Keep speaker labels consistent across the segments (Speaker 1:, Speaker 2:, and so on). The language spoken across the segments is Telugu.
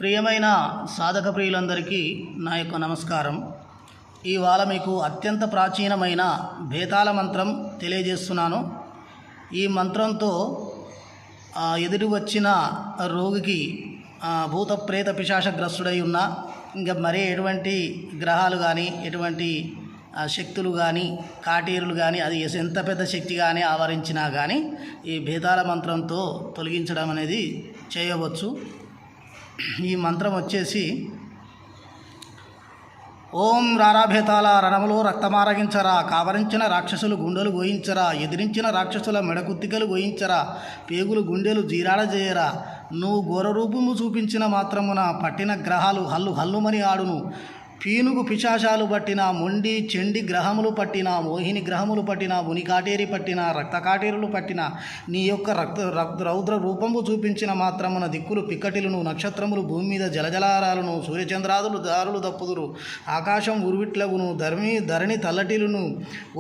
Speaker 1: ప్రియమైన సాధక ప్రియులందరికీ నా యొక్క నమస్కారం. ఇవాళ మీకు అత్యంత ప్రాచీనమైన భేతాల మంత్రం తెలియజేస్తున్నాను. ఈ మంత్రంతో ఎదురు వచ్చిన రోగికి భూత ప్రేత పిశాచగ్రస్తుడై ఉన్న ఇంకా మరే ఎటువంటి గ్రహాలు కానీ ఎటువంటి శక్తులు కానీ కాటేరులు కానీ అది ఎంత పెద్ద శక్తి కానీ ఆవరించినా కానీ ఈ భేతాల మంత్రంతో తొలగించడం అనేది చేయవచ్చు. ఈ మంత్రం వచ్చేసి ఓం రారాభేతాల రణములో రక్తమారగించరా, కావరించిన రాక్షసులు గుండెలు గోయించరా, ఎదిరించిన రాక్షసుల మెడకుత్తికలు గోయించరా, పేగులు గుండెలు జీరాడజేయరా, నువ్వు ఘోర రూపము చూపించిన మాత్రమున పట్టిన గ్రహాలు హల్లు హల్లుమని ఆడును, పీనుగు పిశాచాలు పట్టిన, మొండి చెండి గ్రహములు పట్టిన, మోహిని గ్రహములు పట్టిన, మునికాటేరి పట్టిన, రక్త కాటేరులు పట్టిన, నీ యొక్క రౌద్ర రూపము చూపించిన మాత్రమున దిక్కులు పిక్కటిలను, నక్షత్రములు భూమి మీద జలజలారాలను, సూర్యచంద్రాదులు దారులు దప్పుదురు, ఆకాశం ఉరువిట్లగును, ధరణి తల్లటిలును,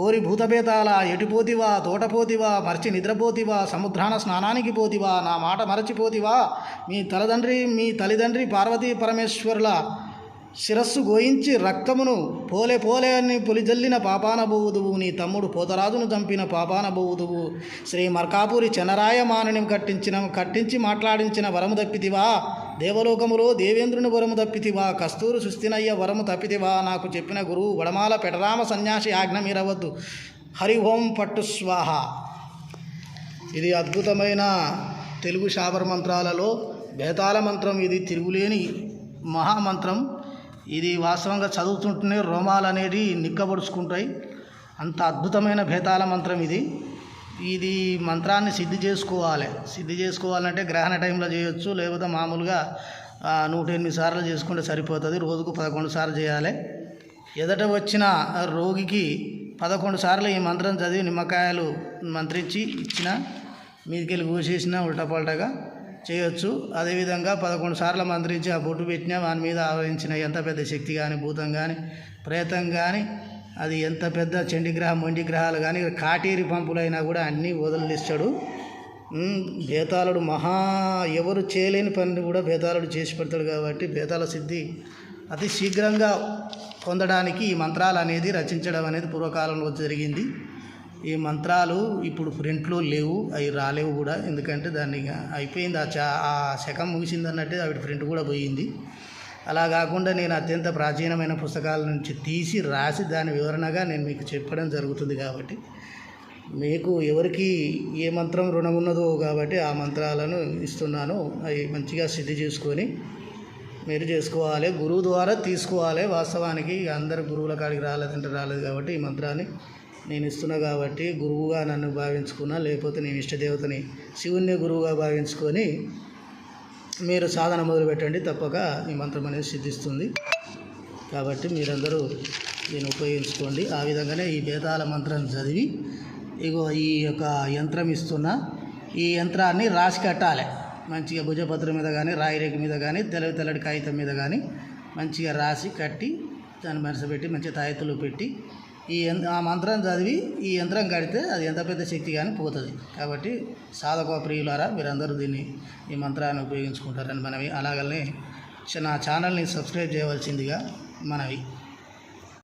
Speaker 1: ఓరి భూతభేతాల ఎటుపోతివా, తోటపోతివా, మర్చి నిద్రపోతివా, సముద్రాన స్నానానికి పోతివా, నా మాట మరచిపోతివా, మీ తల్లిదండ్రి పార్వతీ పరమేశ్వరుల శిరస్సు గోయించి రక్తమును పోలే పోలే అని పొలిజల్లిన పాపాన బోవుదువు, నీ తమ్ముడు పోతరాజును చంపిన పాపాన బోవుదువు, శ్రీ మర్కాపురి చెనరాయమానుని కట్టించి మాట్లాడించిన వరము తప్పితివా, దేవలోకములో దేవేంద్రుని వరము తప్పితివా, కస్తూరు సుస్థినయ్య వరము తప్పితివా, నాకు చెప్పిన గురువు వడమాల పెడరామ సన్యాసి ఆజ్ఞ మీరవద్దు, హరి ఓం పట్టు స్వాహ. ఇది అద్భుతమైన తెలుగు శాబర మంత్రాలలో భేతాల మంత్రం. ఇది తిరుగులేని మహామంత్రం. ఇది వాస్తవంగా చదువుతుంటేనే రోమాలు అనేది నిక్కబడుచుకుంటాయి. అంత అద్భుతమైన భేతాల మంత్రం ఇది. ఇది మంత్రాన్ని సిద్ధి చేసుకోవాలంటే గ్రహణ టైంలో చేయొచ్చు, లేకపోతే మామూలుగా 108 సార్లు చేసుకుంటే సరిపోతుంది. రోజుకు 11 సార్లు చేయాలి. ఎదట వచ్చిన రోగికి 11 సార్లు ఈ మంత్రం చదివి నిమ్మకాయలు మంత్రించి ఇచ్చిన మీదికెళ్ళి కోసేసిన ఉల్టపల్టగా చేయొచ్చు. అదేవిధంగా 11 సార్లు మంత్రించి ఆ బొట్టు పెట్టినా వాని మీద ఆవరించిన ఎంత పెద్ద శక్తి కానీ భూతం కానీ ప్రేతం కానీ అది ఎంత పెద్ద చండీగ్రహం మొండి గ్రహాలు కానీ కాటేరి పంపులైనా కూడా అన్నీ వదిలిస్తాడు. భేతాళుడు ఎవరు చేయలేని పనిని కూడా భేతాళుడు చేసి పెడతాడు. కాబట్టి భేతాల సిద్ధి అతి శీఘ్రంగా పొందడానికి ఈ మంత్రాలు అనేది రచించడం అనేది పూర్వకాలంలో జరిగింది. ఈ మంత్రాలు ఇప్పుడు ప్రింట్లో లేవు, అవి రాలేవు కూడా. ఎందుకంటే దాన్ని అయిపోయింది, ఆ శకం ముగిసింది అన్నట్టే అవి ప్రింట్ కూడా పోయింది. అలా కాకుండా నేను అత్యంత ప్రాచీనమైన పుస్తకాల నుంచి తీసి రాసి దాని వివరణగా నేను మీకు చెప్పడం జరుగుతుంది. కాబట్టి మీకు ఎవరికి ఏ మంత్రం రుణం ఉన్నదో కాబట్టి ఆ మంత్రాలను ఇస్తున్నాను. అవి మంచిగా సిద్ధి చేసుకొని మీరు చేసుకోవాలి. గురువు ద్వారా తీసుకోవాలి. వాస్తవానికి అందరు గురువుల కాడికి రాలేదు కాబట్టి ఈ మంత్రాన్ని నేను ఇస్తున్నా. కాబట్టి గురువుగా నన్ను భావించుకున్నా, లేకపోతే నేను ఇష్టదేవతని శివుణ్ణి గురువుగా భావించుకొని మీరు సాధన మొదలుపెట్టండి. తప్పక ఈ మంత్రం అనేది సిద్ధిస్తుంది. కాబట్టి మీరందరూ దీన్ని ఉపయోగించుకోండి. ఆ విధంగానే ఈ భేతాల మంత్రం చదివి ఈ యొక్క యంత్రం ఇస్తున్నా, ఈ యంత్రాన్ని రాసి కట్టాలి. మంచిగా భుజపత్రం మీద కానీ రాయిరేఖ మీద కానీ తెల్లటి కాగితం మీద కానీ మంచిగా రాసి కట్టి దాన్ని మనసుపెట్టి మంచిగా తాయెత్తులు పెట్టి ఆ మంత్రం చదివి ఈ యంత్రం కడితే అది ఎంత పెద్ద శక్తి కానీ పోతుంది. కాబట్టి సాధక ప్రియులారా మీరందరూ ఈ మంత్రాన్ని ఉపయోగించుకుంటారని మనవి. అలాగనే నా ఛానల్ని సబ్స్క్రైబ్ చేయవలసిందిగా మనవి.